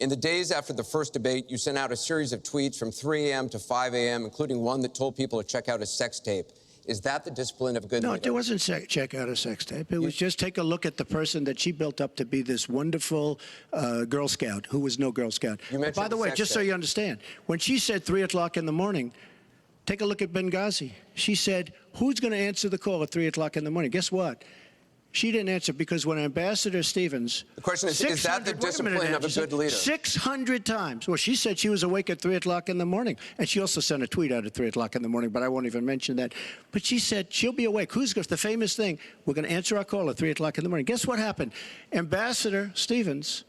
In the days after the first debate, you sent out a series of tweets from 3 a.m. to 5 a.m., including one that told people to check out a sex tape. Is that the discipline of a good leader? No, it wasn't check out a sex tape. It was just take a look at the person that she built up to be this wonderful Girl Scout, who was no Girl Scout. By the way, just so you understand, when she said 3 o'clock in the morning, take a look at Benghazi. She said, who's going to answer the call at 3 o'clock in the morning? Guess what? She didn't answer because when Ambassador Stevens... The question is that the discipline of a good leader? 600 times. Well, she said she was awake at 3 o'clock in the morning. And she also sent a tweet out at 3 o'clock in the morning, but I won't even mention that. But she said she'll be awake. Who's the famous thing? We're going to answer our call at 3 o'clock in the morning. Guess what happened? Ambassador Stevens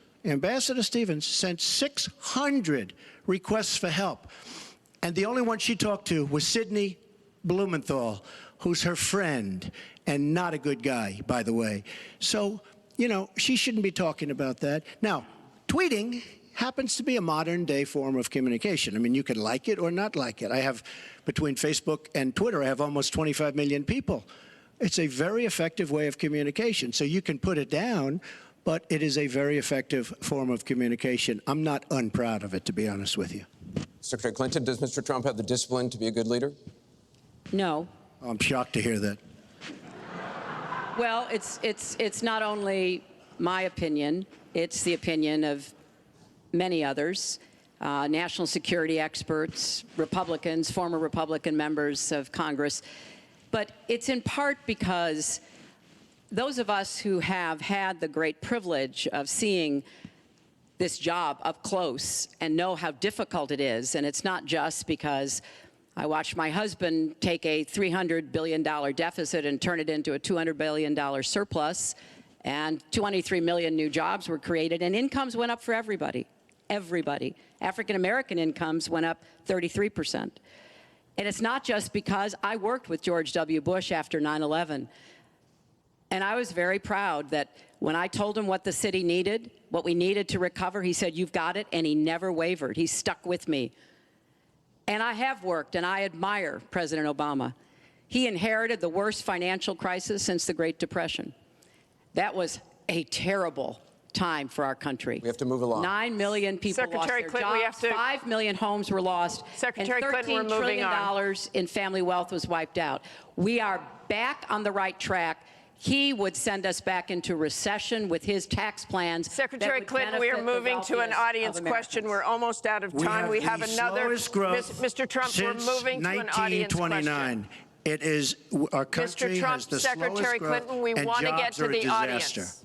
sent 600 requests for help. And the only one she talked to was Sidney Blumenthal, who's her friend, and not a good guy, by the way. So, you know, she shouldn't be talking about that. Now, tweeting happens to be a modern-day form of communication. I mean, you can like it or not like it. I have, between Facebook and Twitter, I have almost 25 million people. It's a very effective way of communication. So you can put it down, but it is a very effective form of communication. I'm not unproud of it, to be honest with you. Secretary Clinton, does Mr. Trump have the discipline to be a good leader? No. I'm shocked to hear that. Well, it's not only my opinion, it's the opinion of many others, national security experts, Republicans, former Republican members of Congress. But it's in part because those of us who have had the great privilege of seeing this job up close and know how difficult it is, and it's not just because I watched my husband take a $300 billion deficit and turn it into a $200 billion surplus, and 23 million new jobs were created, and incomes went up for everybody. Everybody. African-American incomes went up 33%. And it's not just because I worked with George W. Bush after 9/11, and I was very proud that when I told him what the city needed, what we needed to recover, he said, "You've got it," and he never wavered. He stuck with me. And I have worked, and I admire President Obama. He inherited the worst financial crisis since the Great Depression. That was a terrible time for our country. We have to move along. 9 million people lost their jobs, 5 million homes were lost, and $13 trillion in family wealth was wiped out. We are back on the right track. He would send us back into recession with his tax plans. Secretary Clinton, we are moving to an audience question. We're almost out of time. We have another. Mr. Trump, we're moving to an audience question. It is our country has the slowest growth, Secretary Clinton, we want to get to the audience.